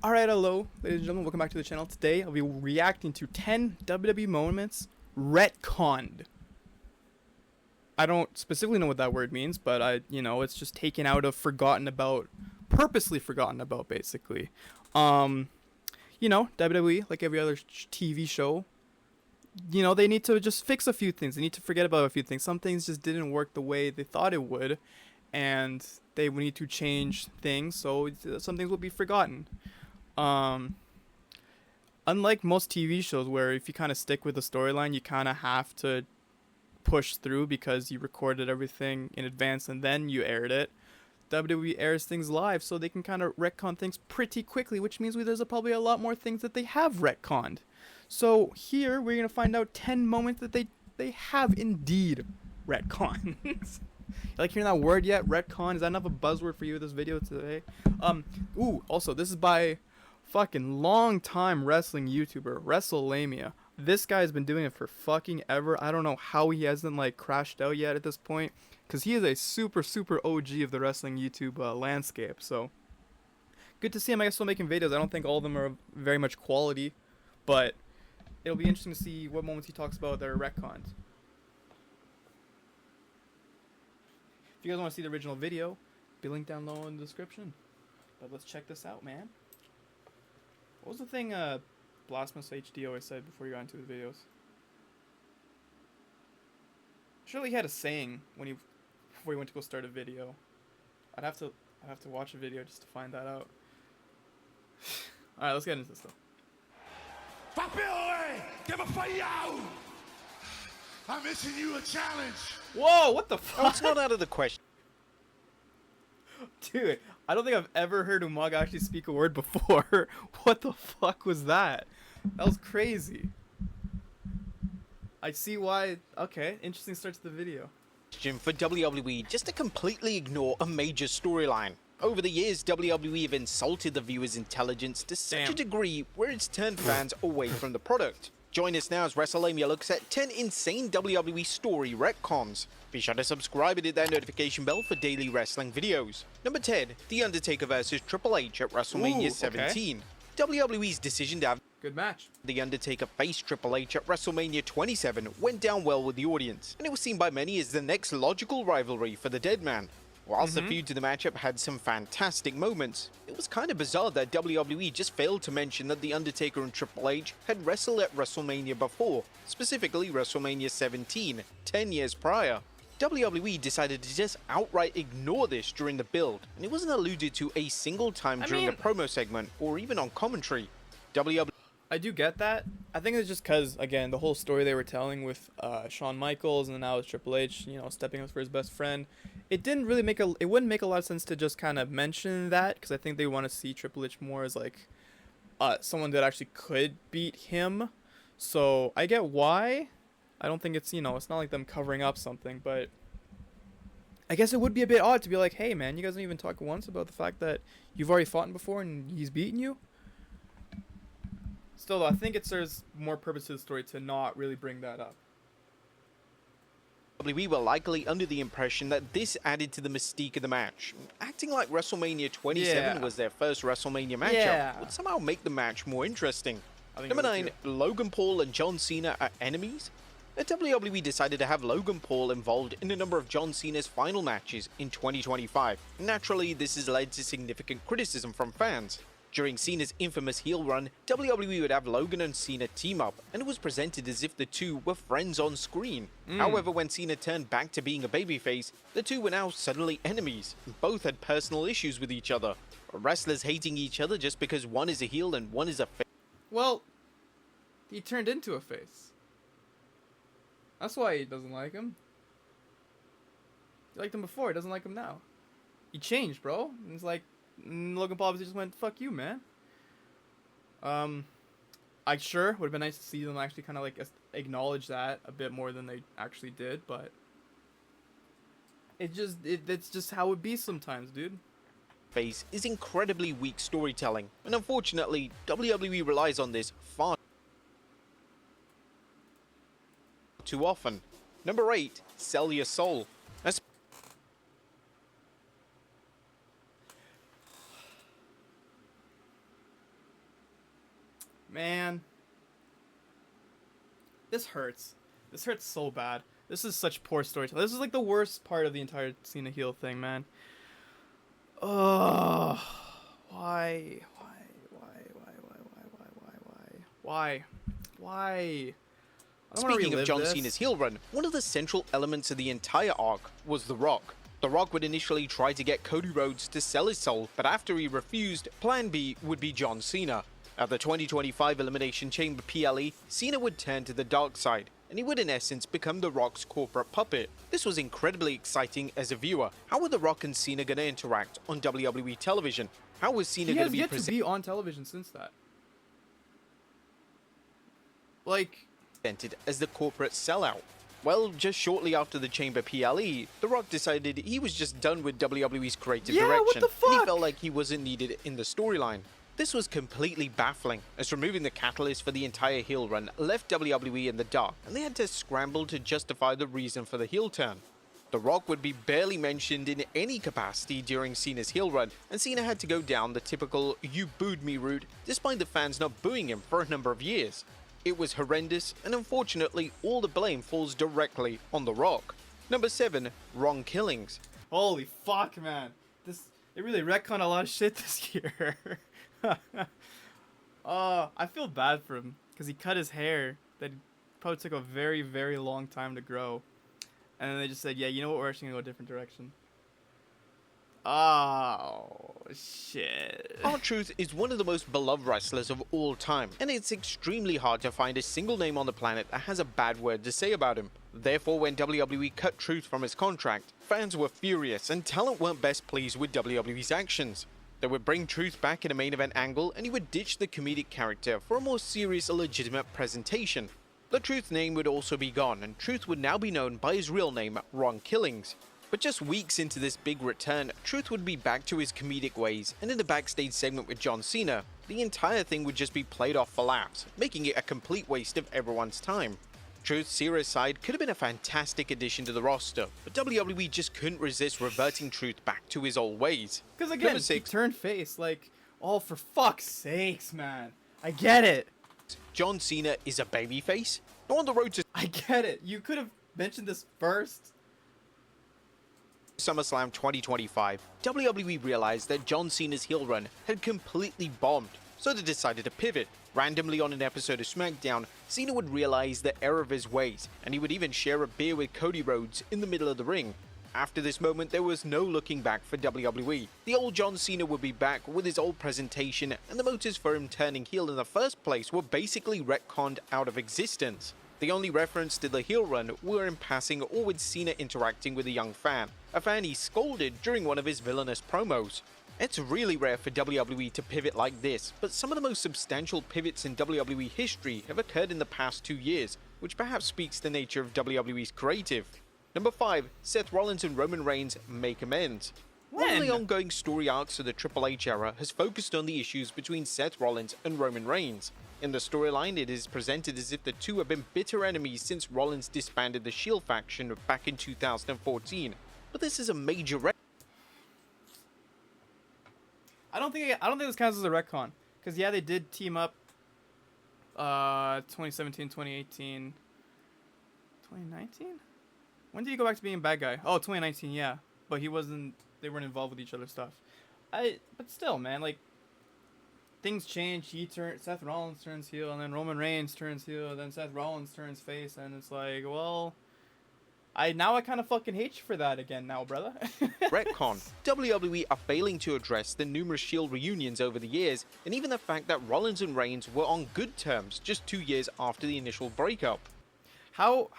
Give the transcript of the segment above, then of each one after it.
Alright, hello, ladies and gentlemen, welcome back to the channel. Today, I'll be reacting to 10 WWE moments retconned. I don't specifically know what that word means, but it's just taken out of, forgotten about, purposely forgotten about, basically. WWE, like every other TV show, they need to just fix a few things. They need to forget about a few things. Some things just didn't work the way they thought it would, and they need to change things, so some things will be forgotten. Unlike most TV shows where if you kind of stick with the storyline, you kind of have to push through because you recorded everything in advance and then you aired it. WWE airs things live so they can kind of retcon things pretty quickly, which means there's probably a lot more things that they have retconned. So here we're going to find out 10 moments that they have indeed retconned. You like hearing that word yet? Retcon? Is that enough of a buzzword for you this video today? Also, this is by fucking long time wrestling YouTuber, Wrestlelamia. This guy's been doing it for fucking ever. I don't know how he hasn't crashed out yet at this point, because he is a super OG of the wrestling YouTube landscape. So good to see him, I guess, still making videos. I don't think all of them are very much quality, but it'll be interesting to see what moments he talks about that are retcons. If you guys want to see the original video, be linked down low in the description. But let's check this out, man. What was the thing Blasphemous HD always said before you got into his videos? Surely he had a saying before he went to go start a video. I'd have to watch a video just to find that out. Alright, let's get into this though. I'm issuing you a challenge. Whoa, what the fuck? Oh, it's not out of the question. Dude, I don't think I've ever heard Umaga actually speak a word before. What the fuck was that? That was crazy. I see why. Okay, interesting start to the video. For WWE just to completely ignore a major storyline. Over the years, WWE have insulted the viewer's intelligence to such a degree where it's turned fans away from the product. Join us now as Wrestlelamia looks at 10 insane WWE story retcons. Be sure to subscribe and hit that notification bell for daily wrestling videos. Number 10, The Undertaker vs Triple H at WrestleMania 17. WWE's decision to have Good match. The Undertaker face Triple H at WrestleMania 27 went down well with the audience, and it was seen by many as the next logical rivalry for the Dead Man. Whilst the feud to the matchup had some fantastic moments, it was kind of bizarre that WWE just failed to mention that The Undertaker and Triple H had wrestled at WrestleMania before, specifically WrestleMania 17, 10 years prior. WWE decided to just outright ignore this during the build, and it wasn't alluded to a single time during the promo segment or even on commentary. I do get that. I think it's just because, again, the whole story they were telling with Shawn Michaels and now with Triple H, stepping up for his best friend, it wouldn't make a lot of sense to just kind of mention that, because I think they want to see Triple H more as someone that actually could beat him. So I get why. I don't think it's it's not like them covering up something, but I guess it would be a bit odd to be like, hey man, you guys didn't even talk once about the fact that you've already fought him before and he's beaten you. Still though, I think it serves more purpose to the story to not really bring that up. WWE were likely under the impression that this added to the mystique of the match. Acting like WrestleMania 27 was their first WrestleMania matchup would somehow make the match more interesting. Number 9, Logan Paul and John Cena are enemies? The WWE decided to have Logan Paul involved in a number of John Cena's final matches in 2025. Naturally, this has led to significant criticism from fans. During Cena's infamous heel run, WWE would have Logan and Cena team up, and it was presented as if the two were friends on screen. However, when Cena turned back to being a babyface, the two were now suddenly enemies. Both had personal issues with each other. Wrestlers hating each other just because one is a heel and one is a face. Well, he turned into a face. That's why he doesn't like him. He liked him before, he doesn't like him now. He changed, bro. And it's like, Logan Paul just went, fuck you, man. I sure would have been nice to see them actually kind of acknowledge that a bit more than they actually did, but it's just how it be sometimes, dude. Face is incredibly weak storytelling, and unfortunately, WWE relies on this far too often. Number 8, Sell Your Soul. Man. This hurts. This hurts so bad. This is such poor storytelling. This is like the worst part of the entire Cena heel thing, man. Oh, why? Speaking of John Cena's heel run, one of the central elements of the entire arc was The Rock. The Rock would initially try to get Cody Rhodes to sell his soul, but after he refused, Plan B would be John Cena. At the 2025 Elimination Chamber PLE, Cena would turn to the dark side, and he would in essence become The Rock's corporate puppet. This was incredibly exciting as a viewer. How were The Rock and Cena going to interact on WWE television? How was Cena going to be presented? He has yet to be on television since that. Like, as the corporate sellout. Well, just shortly after the Chamber PLE, The Rock decided he was just done with WWE's creative direction. What the fuck? And he felt like he wasn't needed in the storyline. This was completely baffling, as removing the catalyst for the entire heel run left WWE in the dark, and they had to scramble to justify the reason for the heel turn. The Rock would be barely mentioned in any capacity during Cena's heel run, and Cena had to go down the typical "you booed me" route, despite the fans not booing him for a number of years. It was horrendous, and unfortunately, all the blame falls directly on The Rock. Number 7, wrong killings. Holy fuck, man. They really retconned a lot of shit this year. I feel bad for him, because he cut his hair that probably took a very, very long time to grow. And then they just said, yeah, you know what, we're actually going to go a different direction. Oh, shit. R-Truth is one of the most beloved wrestlers of all time, and it's extremely hard to find a single name on the planet that has a bad word to say about him. Therefore, when WWE cut Truth from his contract, fans were furious, and talent weren't best pleased with WWE's actions. They would bring Truth back in a main event angle, and he would ditch the comedic character for a more serious and legitimate presentation. The Truth name would also be gone, and Truth would now be known by his real name, Ron Killings. But just weeks into this big return, Truth would be back to his comedic ways, and in the backstage segment with John Cena, the entire thing would just be played off for laughs, making it a complete waste of everyone's time. Truth's serious side could have been a fantastic addition to the roster, but WWE just couldn't resist reverting Truth back to his old ways. Because again, he turned face, like, oh, for fuck's sakes, man. I get it. John Cena is a babyface? No, on the road to... I get it. You could have mentioned this first. SummerSlam 2025, WWE realized that John Cena's heel run had completely bombed, so they decided to pivot. Randomly on an episode of SmackDown, Cena would realize the error of his ways, and he would even share a beer with Cody Rhodes in the middle of the ring. After this moment, there was no looking back for WWE. The old John Cena would be back with his old presentation, and the motives for him turning heel in the first place were basically retconned out of existence. The only reference to the heel run were in passing or with Cena interacting with a young fan, a fan he scolded during one of his villainous promos. It's really rare for WWE to pivot like this, but some of the most substantial pivots in WWE history have occurred in the past 2 years, which perhaps speaks to the nature of WWE's creative. Number 5, Seth Rollins and Roman Reigns make amends. One of the ongoing story arcs of the Triple H era has focused on the issues between Seth Rollins and Roman Reigns. In the storyline, it is presented as if the two have been bitter enemies since Rollins disbanded the Shield faction back in 2014. But this is a major I don't think this counts as a retcon, because yeah, they did team up 2017, 2018, 2019? When did he go back to being a bad guy? Oh, 2019, yeah. But they weren't involved with each other's stuff. But still, man, like, things change. Seth Rollins turns heel, and then Roman Reigns turns heel, and then Seth Rollins turns face, and it's like, well, I kind of fucking hate you for that again now, brother. retcon. WWE are failing to address the numerous Shield reunions over the years, and even the fact that Rollins and Reigns were on good terms just 2 years after the initial breakup. How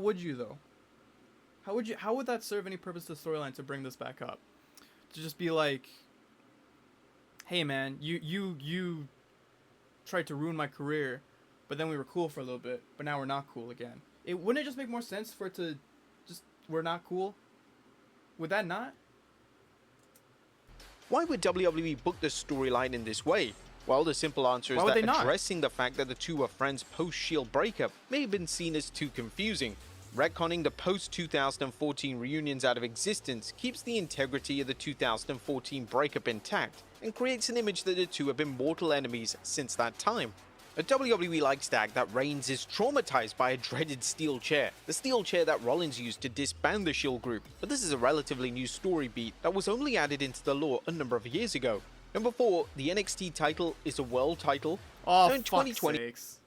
would you though? How would that serve any purpose to the storyline to bring this back up? To just be like, hey man, you tried to ruin my career, but then we were cool for a little bit, but now we're not cool again. Wouldn't it just make more sense for it to just, we're not cool? Would that not? Why would WWE book this storyline in this way? Well, the simple answer is that addressing the fact that the two were friends post-Shield breakup may have been seen as too confusing. Retconning the post-2014 reunions out of existence keeps the integrity of the 2014 breakup intact and creates an image that the two have been mortal enemies since that time. A WWE likes to act that Reigns is traumatized by a dreaded steel chair, the steel chair that Rollins used to disband the Shield group, but this is a relatively new story beat that was only added into the lore a number of years ago. Number 4, the NXT title is a world title. Oh, so in 2020, sakes.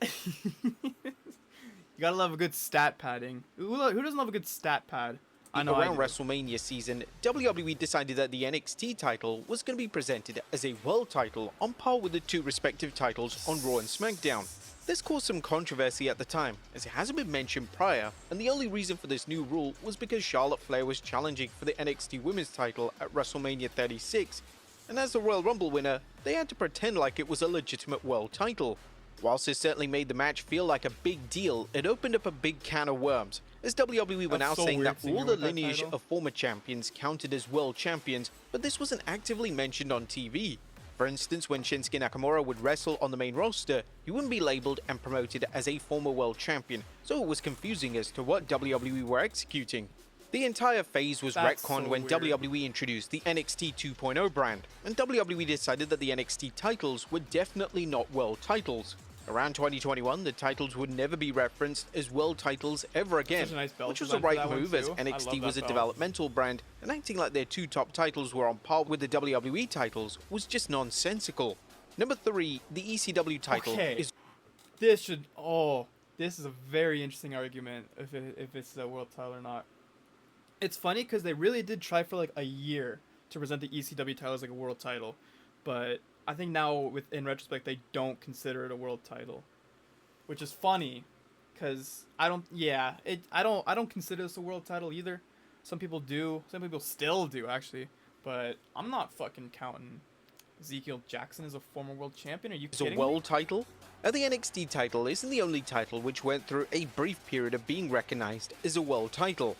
You gotta love a good stat padding. Who doesn't love a good stat pad? I know. Around WrestleMania season, WWE decided that the NXT title was going to be presented as a world title on par with the two respective titles on Raw and SmackDown. This caused some controversy at the time, as it hasn't been mentioned prior, and the only reason for this new rule was because Charlotte Flair was challenging for the NXT Women's title at WrestleMania 36, and as the Royal Rumble winner, they had to pretend like it was a legitimate world title. Whilst this certainly made the match feel like a big deal, it opened up a big can of worms, as WWE were now saying that all the lineage of former champions counted as world champions, but this wasn't actively mentioned on TV. For instance, when Shinsuke Nakamura would wrestle on the main roster, he wouldn't be labelled and promoted as a former world champion, so it was confusing as to what WWE were executing. The entire phase was retconned when WWE introduced the NXT 2.0 brand, and WWE decided that the NXT titles were definitely not world titles. Around 2021, the titles would never be referenced as world titles ever again, which was the right move as NXT was a developmental brand, and acting like their two top titles were on par with the WWE titles was just nonsensical. Number 3, the ECW title is... This is a very interesting argument if it's a world title or not. It's funny because they really did try for like a year to present the ECW title as like a world title, but I think now, in retrospect, they don't consider it a world title, which is funny, because I don't consider this a world title either. Some people do, some people still do actually, but I'm not fucking counting Ezekiel Jackson as a former world champion. Are you kidding me? It's a world title? The NXT title isn't the only title which went through a brief period of being recognized as a world title.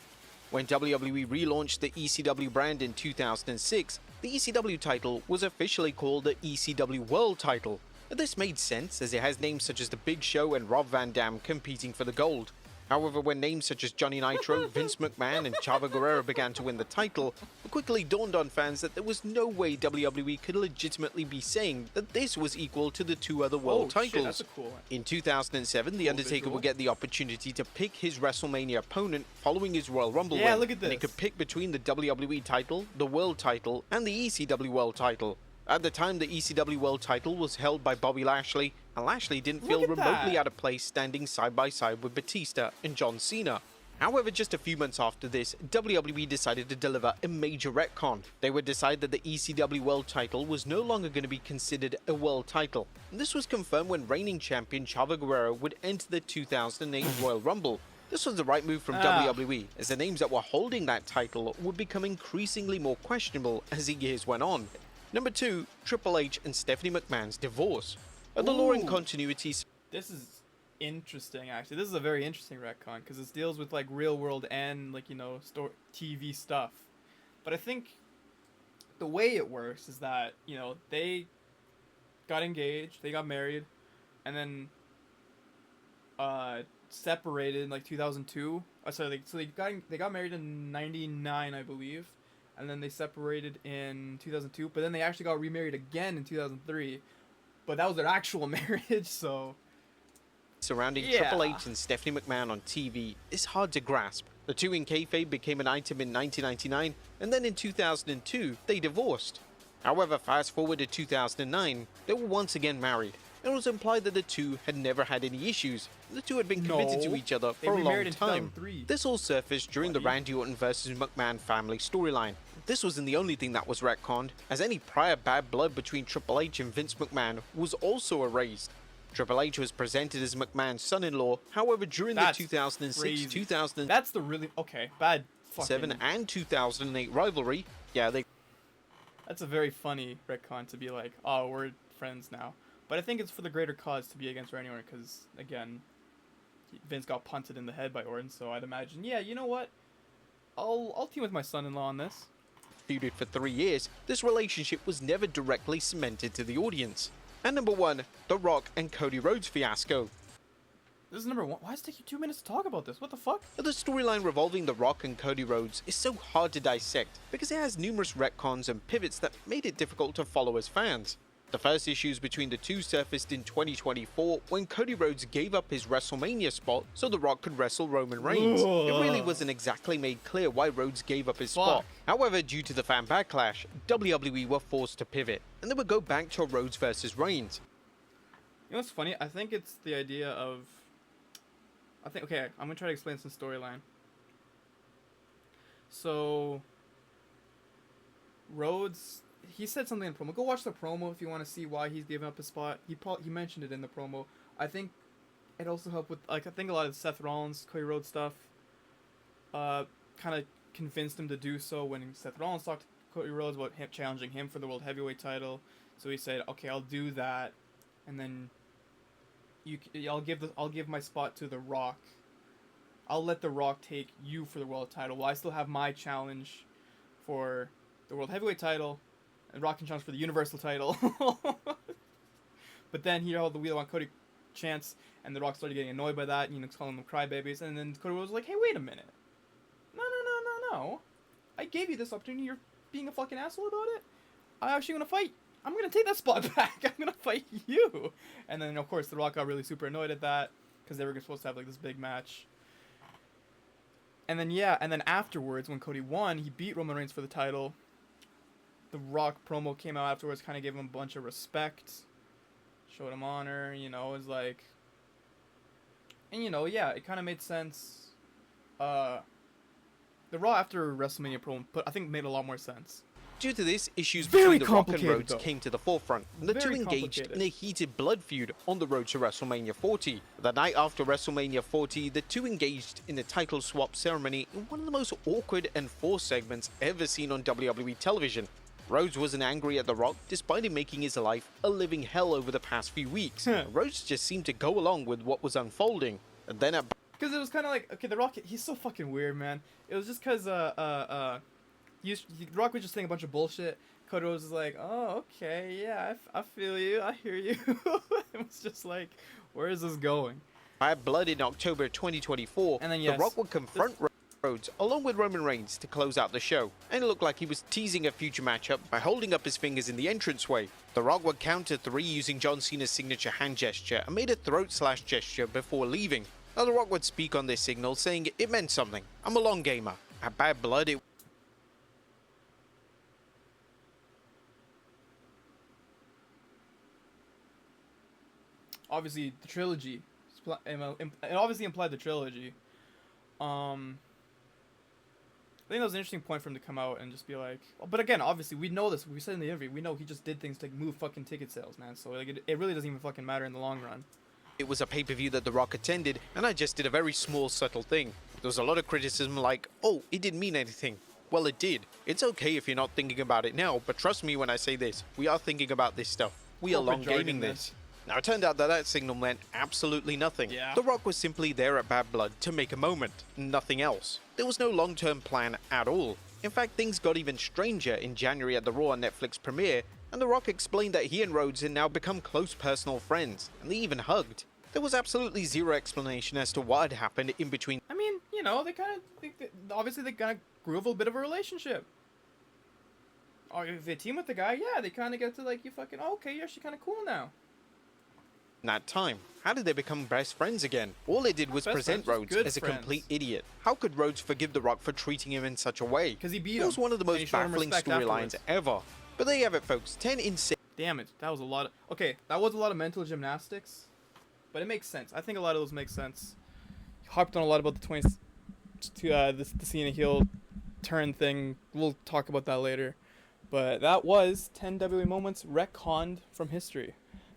When WWE relaunched the ECW brand in 2006, the ECW title was officially called the ECW World title. This made sense as it has names such as The Big Show and Rob Van Dam competing for the gold. However, when names such as Johnny Nitro, Vince McMahon and Chavo Guerrero began to win the title, it quickly dawned on fans that there was no way WWE could legitimately be saying that this was equal to the two other world titles. Shit, that's a cool one. In 2007, The Undertaker would get the opportunity to pick his WrestleMania opponent following his Royal Rumble win. Look at this. And he could pick between the WWE title, the World title, and the ECW World title. At the time, the ECW World title was held by Bobby Lashley, and Lashley didn't feel remotely out of place standing side by side with Batista and John Cena. However, just a few months after this, WWE decided to deliver a major retcon. They would decide that the ECW World title was no longer going to be considered a world title. And this was confirmed when reigning champion Chavo Guerrero would enter the 2008 Royal Rumble. This was the right move from WWE, as the names that were holding that title would become increasingly more questionable as the years went on. Number 2, Triple H and Stephanie McMahon's divorce. The lore and continuity... This is interesting, actually. This is a very interesting retcon, because it deals with, like, real world and, like, you know, TV stuff. But I think the way it works is that, you know, they got engaged, they got married, and then separated in, like, 2002. So they got married in 99, I believe. And then they separated in 2002, but then they actually got remarried again in 2003. But that was their actual marriage, so... Surrounding Triple H and Stephanie McMahon on TV is hard to grasp. The two in kayfabe became an item in 1999, and then in 2002, they divorced. However, fast forward to 2009, they were once again married. It was implied that the two had never had any issues. The two had been committed to each other for a long time. This all surfaced during the Randy Orton vs. McMahon family storyline. This wasn't the only thing that was retconned, as any prior bad blood between Triple H and Vince McMahon was also erased. Triple H was presented as McMahon's son-in-law, however during the 2006, 2007 That's the really... Okay, bad fucking... and 2008 rivalry, That's a very funny retcon to be like, oh, we're friends now. But I think it's for the greater cause to be against Randy Orton, because, again, Vince got punted in the head by Orton, so I'd imagine, yeah, you know what? I'll team with my son-in-law on this. Feuded for 3 years, this relationship was never directly cemented to the audience. And number 1, The Rock and Cody Rhodes fiasco. This is number 1. Why does it take you 2 minutes to talk about this? What the fuck? The storyline revolving The Rock and Cody Rhodes is so hard to dissect because it has numerous retcons and pivots that made it difficult to follow as fans. The first issues between the two surfaced in 2024 when Cody Rhodes gave up his WrestleMania spot so The Rock could wrestle Roman Reigns. It really wasn't exactly made clear why Rhodes gave up his spot. However, due to the fan backlash, WWE were forced to pivot, and they would go back to Rhodes versus Reigns. You know what's funny? I think it's the idea of... Okay, I'm going to try to explain some storyline. So, Rhodes... He said something in the promo. Go watch the promo if you want to see why he's giving up his spot. He mentioned it in the promo. I think it also helped with, like, I think a lot of Seth Rollins, Cody Rhodes stuff kind of convinced him to do so when Seth Rollins talked to Cody Rhodes about him challenging him for the World Heavyweight title. So he said, okay, I'll do that, and then I'll give my spot to The Rock. I'll let The Rock take you for the world title while I still have my challenge for the World Heavyweight title. And Rock can challenge for the Universal title. But then he held the wheel on Cody chance, and The Rock started getting annoyed by that, calling them crybabies. And then Cody was like, hey, wait a minute. No. I gave you this opportunity. You're being a fucking asshole about it. I'm actually going to fight. I'm going to take that spot back. I'm going to fight you. And then, of course, The Rock got really super annoyed at that because they were supposed to have, like, this big match. And then, and then afterwards, when Cody won, he beat Roman Reigns for the title. The Rock promo came out afterwards, kind of gave him a bunch of respect, showed him honor, it was like, and it kind of made sense. The Raw after WrestleMania promo, I think made a lot more sense. Due to this, issues between The Rock and Rhodes came to the forefront, and the two engaged in a heated blood feud on the road to WrestleMania 40. The night after WrestleMania 40, the two engaged in a title swap ceremony in one of the most awkward and forced segments ever seen on WWE television. Rhodes wasn't angry at The Rock, despite him making his life a living hell over the past few weeks. Rhodes just seemed to go along with what was unfolding. And then because it was kind of like, okay, The Rock, he's so fucking weird, man. It was just because, The Rock was just saying a bunch of bullshit. Cody Rhodes was like, oh, okay, yeah, I feel you, I hear you. It was just like, where is this going? Bad blood in October 2024, and then, The Rock would confront Rhodes along with Roman Reigns to close out the show, and it looked like he was teasing a future matchup by holding up his fingers in the entranceway. The Rock would counter 3 using John Cena's signature hand gesture and made a throat slash gesture before leaving. Now The Rock would speak on this signal, saying it meant something. I'm a long gamer. At Bad Blood, it obviously the trilogy. It obviously implied the trilogy. I think that was an interesting point for him to come out and just be like, but again, obviously, we know this. We said in the interview, we know he just did things to move fucking ticket sales, man. So like, it really doesn't even fucking matter in the long run. It was a pay-per-view that The Rock attended, and I just did a very small, subtle thing. There was a lot of criticism like, oh, it didn't mean anything. Well, it did. It's okay if you're not thinking about it now, but trust me when I say this. We are thinking about this stuff. We are long gaming this. Now, it turned out that that signal meant absolutely nothing. Yeah. The Rock was simply there at Bad Blood to make a moment, nothing else. There was no long-term plan at all. In fact, things got even stranger in January at the Raw Netflix premiere, and The Rock explained that he and Rhodes had now become close personal friends, and they even hugged. There was absolutely zero explanation as to what had happened in between. I mean, obviously they kind of grew a little bit of a relationship. Or if they team with the guy, yeah, they kind of get to like, you fucking, oh, okay, you're actually kind of cool now. That time, how did they become best friends again? All they did was present Rhodes as a complete idiot. How could Rhodes forgive The Rock for treating him in such a way? Because he beat him. It was one of the most baffling storylines ever. But there you have it, folks. 10 insane. Damn it, that was a lot of... Okay, that was a lot of mental gymnastics, but it makes sense. I think a lot of those make sense. You harped on a lot about the Cena heel turn thing. We'll talk about that later. But that was 10 WWE moments retconned from history.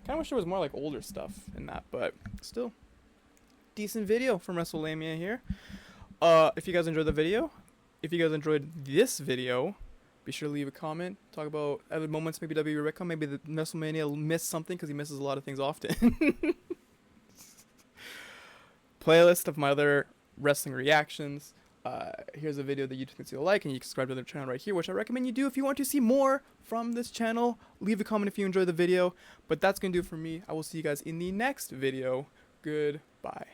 Kind of wish there was more like older stuff in that, but still, decent video from Wrestlelamia here. If you guys enjoyed the video, if you guys enjoyed this video, be sure to leave a comment. Talk about other moments, maybe WWE Retconned, maybe the WrestleMania missed something because he misses a lot of things often. Playlist of my other wrestling reactions. Here's a video that you think you'll like, and you can subscribe to the channel right here, which I recommend you do if you want to see more from this channel. Leave a comment if you enjoyed the video, but that's gonna do it for me. I will see you guys in the next video. Goodbye.